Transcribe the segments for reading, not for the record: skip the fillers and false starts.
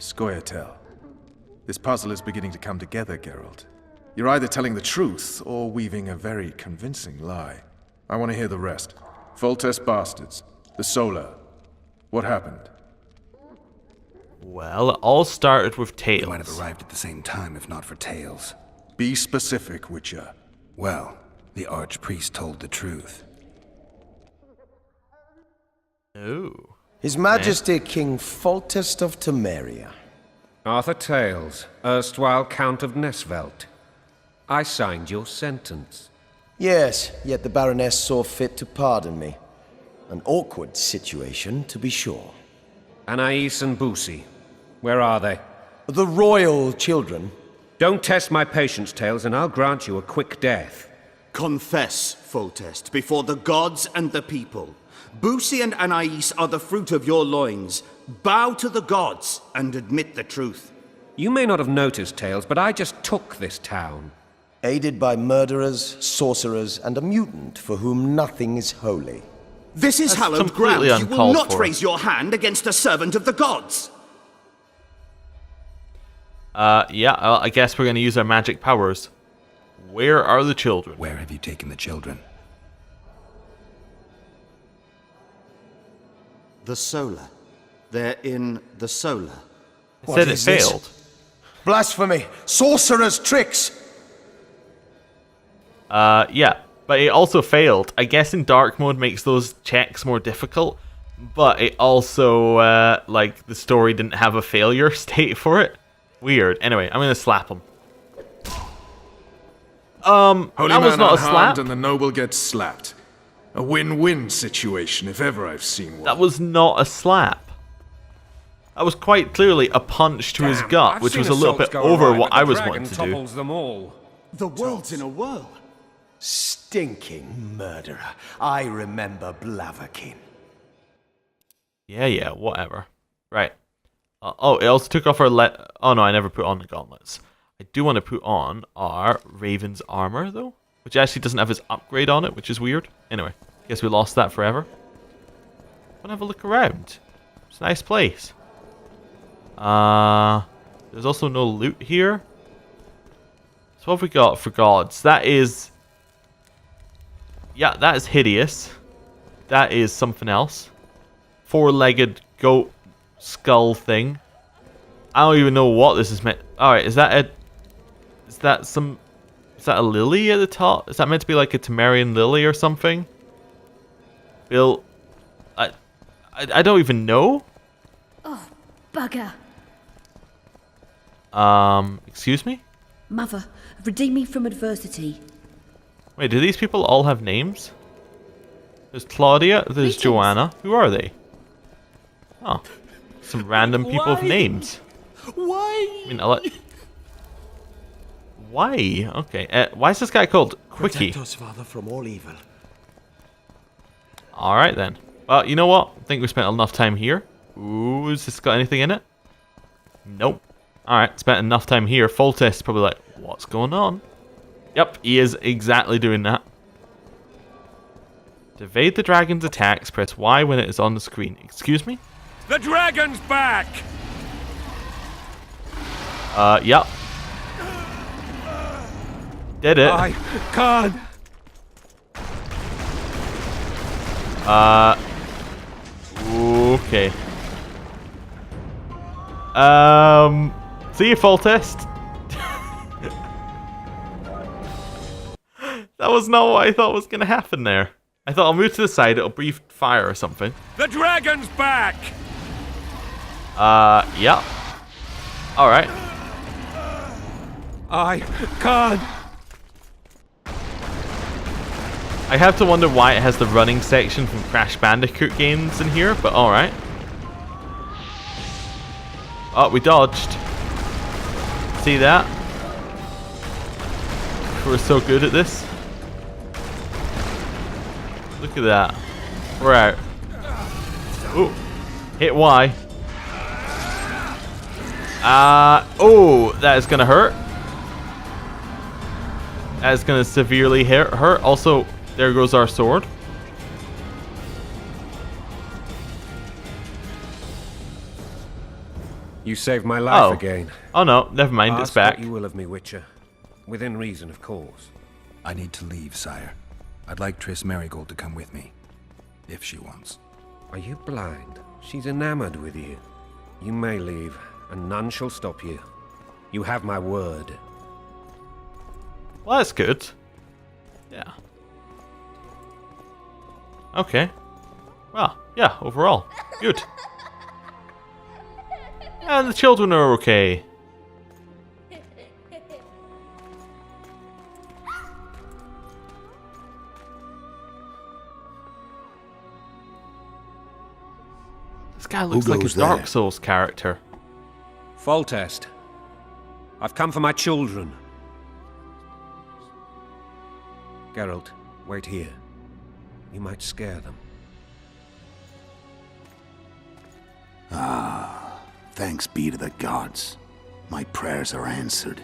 Scoia'tael. This puzzle is beginning to come together, Geralt. You're either telling the truth or weaving a very convincing lie. I want to hear the rest. Foltest bastards. The Solar. What happened? Well, it all started with Tails. We might have arrived at the same time if not for Tails. Be specific, Witcher. Well, the Archpriest told the truth. Oh. His Majesty King Foltest of Temeria. Arthur Tails, erstwhile Count of Nesvelt. I signed your sentence. Yes, yet the Baroness saw fit to pardon me. An awkward situation, to be sure. Anais and Boosie, where are they? The royal children. Don't test my patience, Tails, and I'll grant you a quick death. Confess, Foltest, before the gods and the people. Boosie and Anais are the fruit of your loins. Bow to the gods and admit the truth. You may not have noticed, Tails, but I just took this town. Aided by murderers, sorcerers, and a mutant for whom nothing is holy. This is That's hallowed ground. completely You will uncalled not for. raise your hand against a servant of the gods. Yeah, I guess we're going to use our magic powers. Where are the children? Where have you taken the children? The Solar. They're in the Solar. It said it is this? failed. Blasphemy! Sorcerer's tricks! Yeah, but it also failed. I guess in dark mode makes those checks more difficult, but it also, like, the story didn't have a failure state for it. Weird. Anyway, I'm gonna slap him. Holy that was man not a unharmed slap. and the noble gets slapped. A win-win situation, if ever I've seen one. That was not a slap. That was quite clearly a punch to his Damn, gut, I've which seen was a little assaults bit go over awry, what but the I was dragon wanting to do. topples them all. The world's in a whirl. Stinking murderer. I remember Blaviken. Yeah, whatever. Right. Oh, it also took off our oh no, I never put on the gauntlets. I do want to put on our Raven's armor, though, which actually doesn't have his upgrade on it, which is weird. Anyway, guess we lost that forever. I want to have a look around. It's a nice place. There's also no loot here. So what have we got for gods? That is... Yeah, that is hideous. That is something else. Four-legged goat skull thing. I don't even know what this is meant... Alright, is that a... Is that some... Is that a lily at the top? Is that meant to be like a Temerian lily or something? Bill... I don't even know. Oh, bugger. Excuse me? Mother, redeem me from adversity. Wait, do these people all have names? There's Claudia, there's Greetings. Joanna. Who are they? Oh, some random people with names. Why? I mean, why? Okay, why is this guy called Quickie? Protect us, Father, from all evil. Alright then. Well, you know what? I think we spent enough time here. Ooh, has this got anything in it? Nope. Alright, spent enough time here. Foltest is probably like, what's going on? Yep, he is exactly doing that. To evade the dragon's attacks, press Y when it is on the screen. Excuse me? The dragon's back! Yep. Did it. I can't. Okay. See you, Foltest. That was not what I thought was gonna happen there. I thought I'll move to the side, it'll breathe fire or something. The dragon's back! Yeah. Alright. I can't. I have to wonder why it has the running section from Crash Bandicoot games in here, but alright. Oh, we dodged. See that? We're so good at this. Look at that. We're out. Ooh. Hit Y. Oh, that is gonna hurt. That is gonna severely hurt. Also, there goes our sword. You saved my life Oh. again. Oh no, never mind, it's Ask back. what you will of me, Witcher. Within reason, of course. I need to leave, sire. I'd like Triss Merigold to come with me, if she wants. Are you blind? She's enamored with you. You may leave, and none shall stop you. You have my word. Well, that's good. Yeah. Okay. Well, yeah, overall, good. And the children are okay. This guy looks like a goes Dark there? Souls character. Foltest. I've come for my children. Geralt, wait here. You might scare them. Thanks be to the gods. My prayers are answered.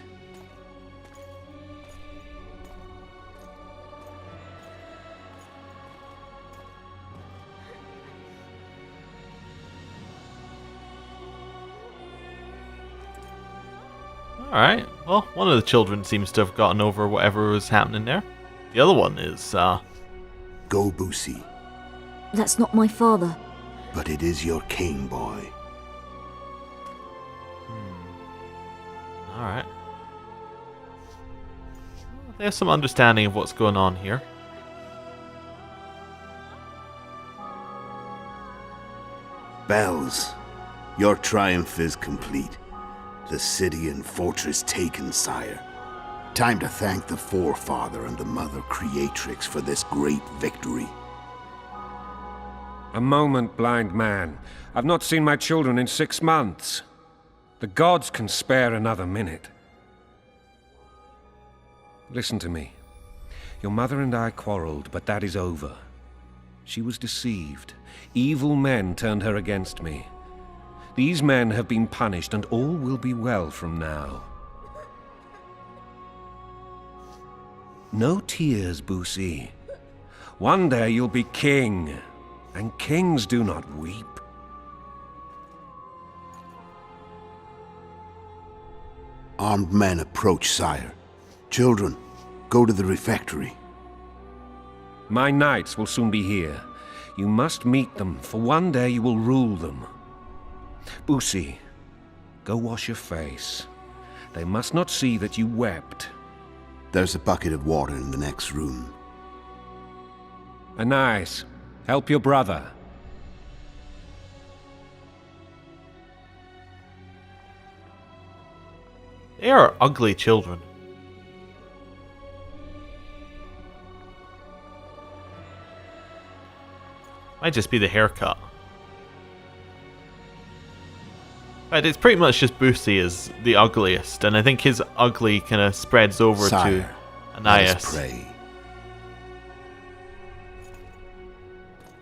Alright, well, one of the children seems to have gotten over whatever was happening there. The other one is, Go, Boosie, That's not my father. but it is your king, boy. Alright. There's some understanding of what's going on here. Bells, your triumph is complete. The city and fortress taken, sire. Time to thank the forefather and the mother creatrix for this great victory. A moment, blind man. I've not seen my children in 6 months. The gods can spare another minute. Listen to me. Your mother and I quarreled, but that is over. She was deceived. Evil men turned her against me. These men have been punished, and all will be well from now. No tears, Boosie. One day you'll be king, and kings do not weep. Armed men approach, sire. Children, go to the refectory. My knights will soon be here. You must meet them, for one day you will rule them. Boosie, go wash your face. They must not see that you wept. There's a bucket of water in the next room. Anais, help your brother. They are ugly children. Might just be the haircut. But it's pretty much just Boosie is the ugliest, and I think his ugly kind of spreads over Sire, to let us Anais. pray.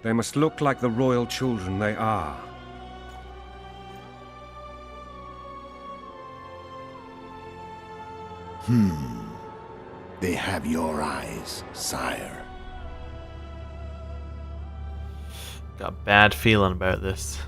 They must look like the royal children they are. They have your eyes, sire. Got a bad feeling about this.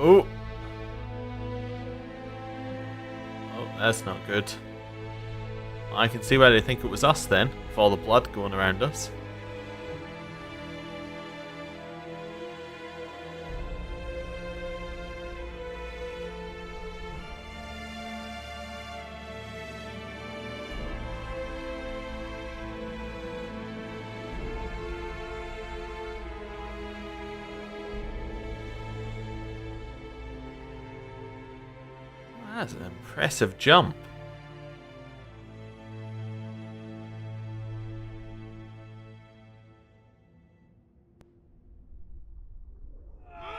Oh. Oh, that's not good. I can see why they think it was us then, with all the blood going around us. That's an impressive jump.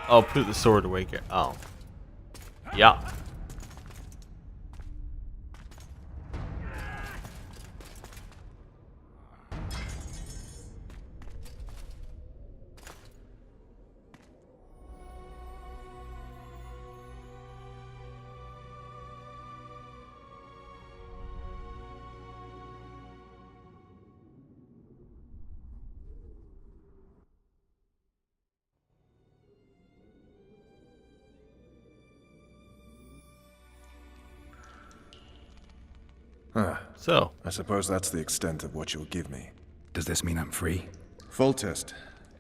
Oh, put the sword away. Oh. Yeah. So, I suppose that's the extent of what you'll give me. Does this mean I'm free? Foltest,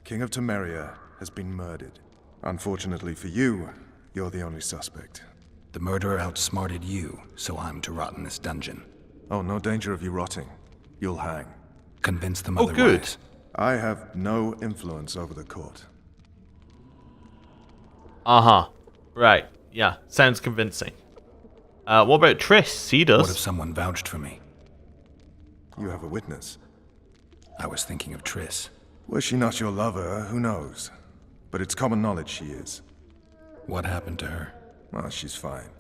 King of Temeria, has been murdered. Unfortunately for you, you're the only suspect. The murderer outsmarted you, so I'm to rot in this dungeon. Oh, no danger of you rotting. You'll hang. Convince them oh, otherwise. good. I have no influence over the court. Uh-huh. Right. Yeah. Sounds convincing. What about Triss? He does. What if someone vouched for me? You have a witness. I was thinking of Triss. Was she not your lover? Who knows? But it's common knowledge she is. What happened to her? Well, she's fine.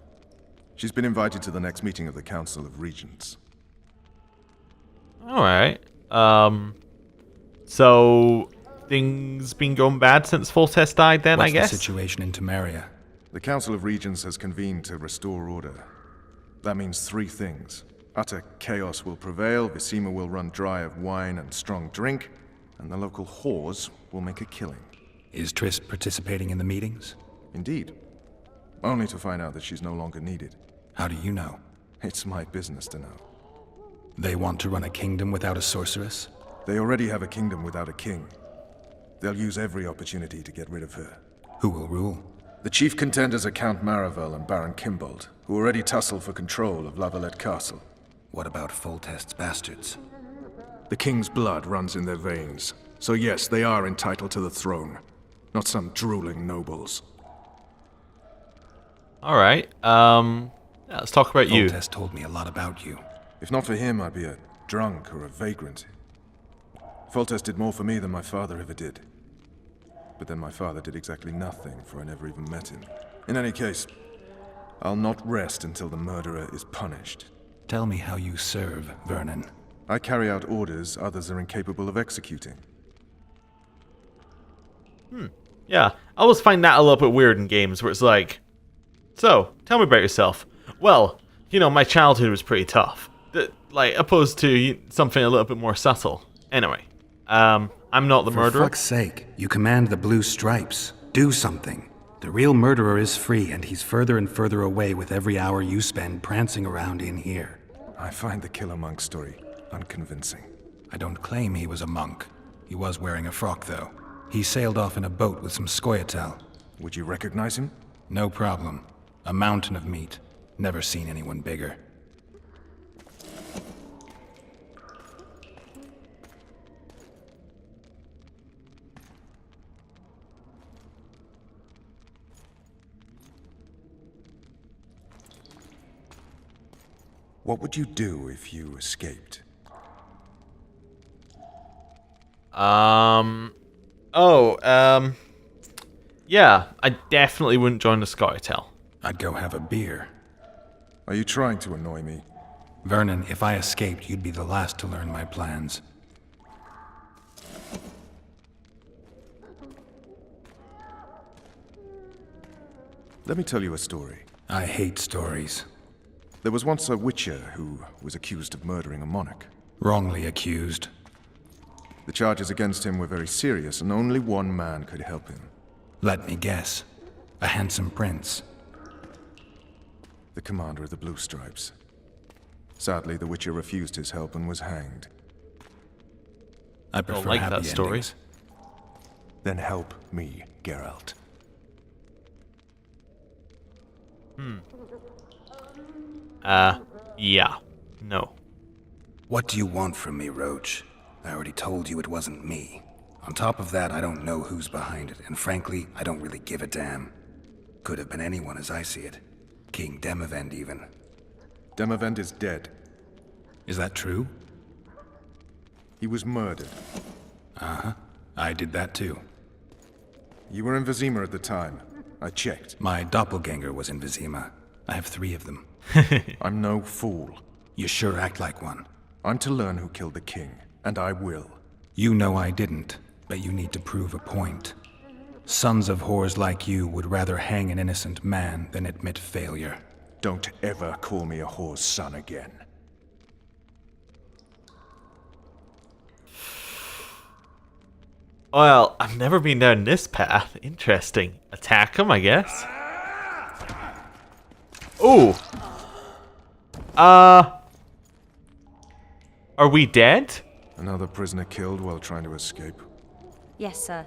She's been invited to the next meeting of the Council of Regents. Alright. So things been going bad since Foltest died then, What's I guess? the situation in Temeria? The Council of Regents has convened to restore order. That means three things. Utter chaos will prevail, Visima will run dry of wine and strong drink, and the local whores will make a killing. Is Triss participating in the meetings? Indeed. Only to find out that she's no longer needed. How do you know? It's my business to know. They want to run a kingdom without a sorceress? They already have a kingdom without a king. They'll use every opportunity to get rid of her. Who will rule? The chief contenders are Count Maravel and Baron Kimbold, who already tussle for control of Lavalette Castle. What about Foltest's bastards? The king's blood runs in their veins, so yes, they are entitled to the throne. Not some drooling nobles. Alright, let's talk about you. Foltest told me a lot about you. If not for him, I'd be a drunk or a vagrant. Foltest did more for me than my father ever did. But then my father did exactly nothing, for I never even met him. In any case, I'll not rest until the murderer is punished. Tell me how you serve, Vernon. I carry out orders others are incapable of executing. Yeah, I always find that a little bit weird in games where it's like, so, tell me about yourself. Well, you know, my childhood was pretty tough. Like, opposed to something a little bit more subtle. Anyway, I'm not the murderer. For fuck's sake, you command the blue stripes. Do something. The real murderer is free, and he's further and further away with every hour you spend prancing around in here. I find the Killer Monk story unconvincing. I don't claim he was a monk. He was wearing a frock, though. He sailed off in a boat with some Scoia'tael. Would you recognize him? No problem. A mountain of meat. Never seen anyone bigger. What would you do if you escaped? Yeah, I definitely wouldn't join the Scoia'tael. I'd go have a beer. Are you trying to annoy me? Vernon, if I escaped, you'd be the last to learn my plans. Let me tell you a story. I hate stories. There was once a witcher who was accused of murdering a monarch. Wrongly accused. The charges against him were very serious, and only one man could help him. Let me guess. A handsome prince. The commander of the Blue Stripes. Sadly, the Witcher refused his help and was hanged. I prefer like happy that story. endings. Then help me, Geralt. Yeah. No. What do you want from me, Roach? I already told you it wasn't me. On top of that, I don't know who's behind it, and frankly, I don't really give a damn. Could have been anyone as I see it. King Demavend, even. Demavend is dead. Is that true? He was murdered. Uh-huh. I did that too. You were in Vizima at the time. I checked. My doppelganger was in Vizima. I have 3 of them. I'm no fool. You sure act like one. I'm to learn who killed the king, and I will. You know I didn't, but you need to prove a point. Sons of whores like you would rather hang an innocent man than admit failure. Don't ever call me a whore's son again. Well, I've never been down this path. Interesting. Attack him, I guess. Oh. Are we dead? Another prisoner killed while trying to escape. Yes, sir.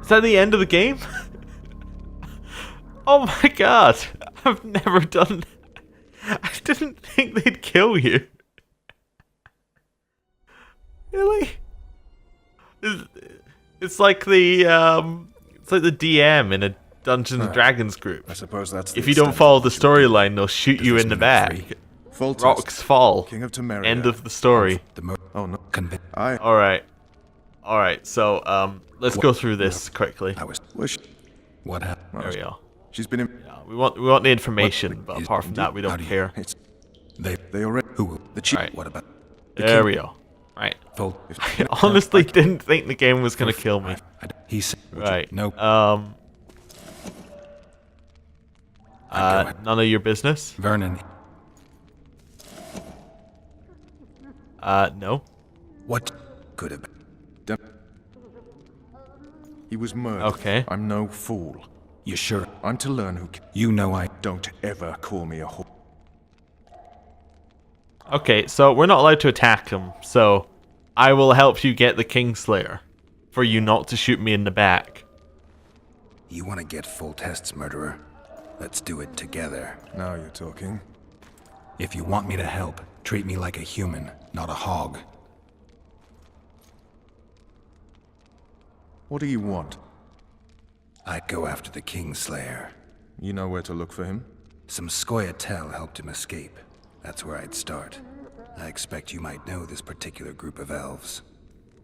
Is that the end of the game? Oh my god. I've never done that. I didn't think they'd kill you. Really? It's like the DM in a Dungeons and Dragons group. I suppose that's If you don't follow the storyline, they'll shoot you in the back. Foltest, Rocks fall. King of Temeria. End of the story. Oh no. I Alright, so let's go through this quickly. Was she? What happened? There we go. She's been in. Yeah, we want the information, but is- apart from that we how don't do you- care. It's, They already. who? The chief. Right. What about There we go. Right. Volt? I honestly didn't think the game was gonna kill me. He said, Right. Nope. None of your business? Vernon. No. What could have been? He was murdered. Okay. I'm no fool. You sure? I'm to learn who. You know I. Don't ever call me a whore. Okay, so we're not allowed to attack him, so I will help you get the Kingslayer for you not to shoot me in the back. You want to get full tests, murderer? Let's do it together. Now you're talking. If you want me to help, treat me like a human, not a hog. What do you want? I'd go after the Kingslayer. You know where to look for him? Some Scoia'tael helped him escape. That's where I'd start. I expect you might know this particular group of elves.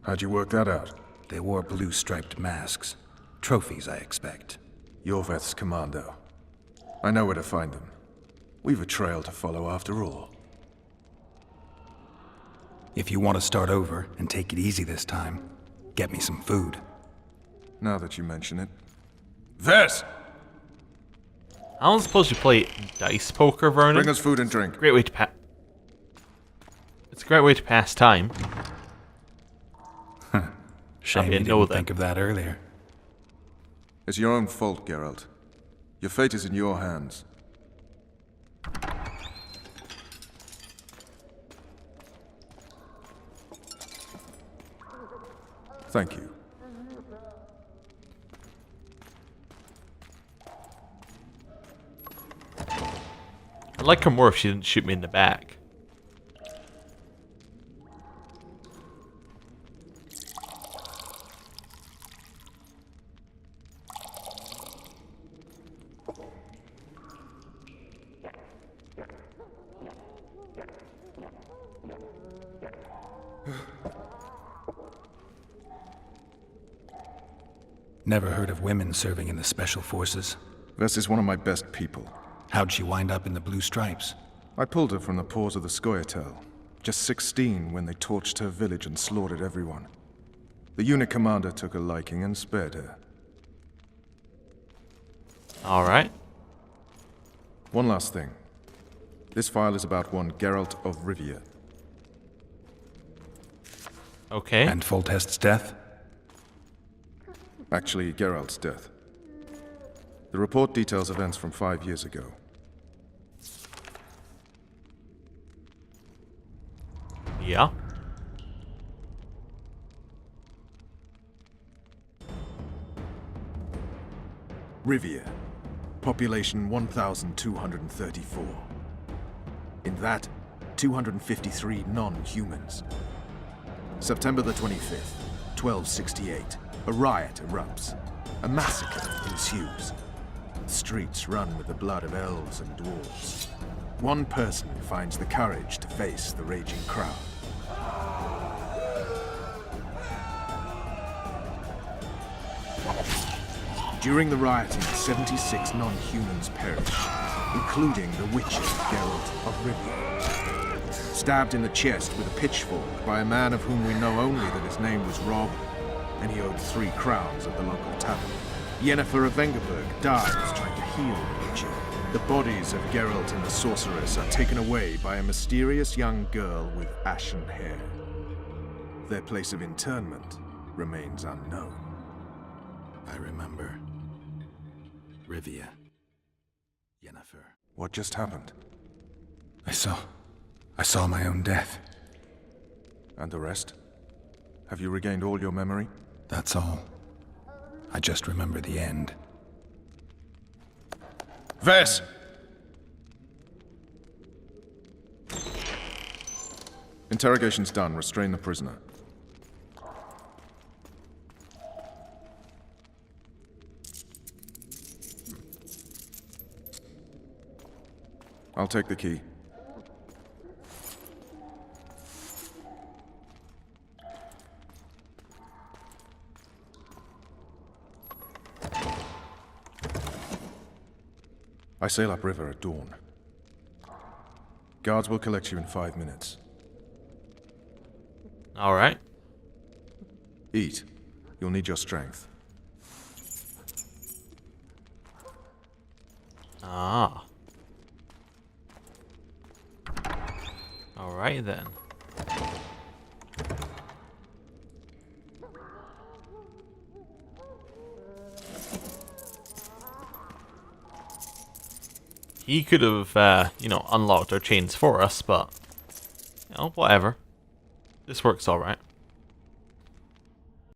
How'd you work that out? They wore blue striped masks. Trophies, I expect. Iorveth's commando. I know where to find them. We've a trail to follow after all. If you want to start over and take it easy this time, get me some food. Now that you mention it. Vess! I don't suppose you play dice poker, Vernon? Bring us food and drink. Great way to It's a great way to pass time. Shame you didn't know didn't that. think of that earlier. It's your own fault, Geralt. Your fate is in your hands. Thank you. I'd like her more if she didn't shoot me in the back. Never heard of women serving in the special forces. Vess is one of my best people. How'd she wind up in the blue stripes? I pulled her from the paws of the Scoia'tael. Just 16 when they torched her village and slaughtered everyone. The unit commander took a liking and spared her. Alright. One last thing. This file is about one Geralt of Rivia. Okay. And Foltest's death? Actually, Geralt's death. The report details events from 5 years ago. Yeah. Rivia. Population 1,234. In that, 253 non-humans. September the 25th, 1268. A riot erupts. A massacre ensues. The streets run with the blood of elves and dwarves. One person finds the courage to face the raging crowd. During the rioting, 76 non-humans perished, including the Witcher Geralt of Rivia. Stabbed in the chest with a pitchfork by a man of whom we know only that his name was Rob, and he owed 3 crowns at the local tavern. Yennefer of Vengerberg dies trying to heal the Witcher. The bodies of Geralt and the sorceress are taken away by a mysterious young girl with ashen hair. Their place of interment remains unknown. I remember. Rivia. Yennefer. What just happened? I saw my own death. And the rest? Have you regained all your memory? That's all. I just remember the end. Vess! Interrogation's done. Restrain the prisoner. I'll take the key. I sail upriver at dawn. Guards will collect you in 5 minutes. Alright. Eat. You'll need your strength. Ah. Alright then. He could have, you know, unlocked our chains for us, but, you know, whatever. This works alright.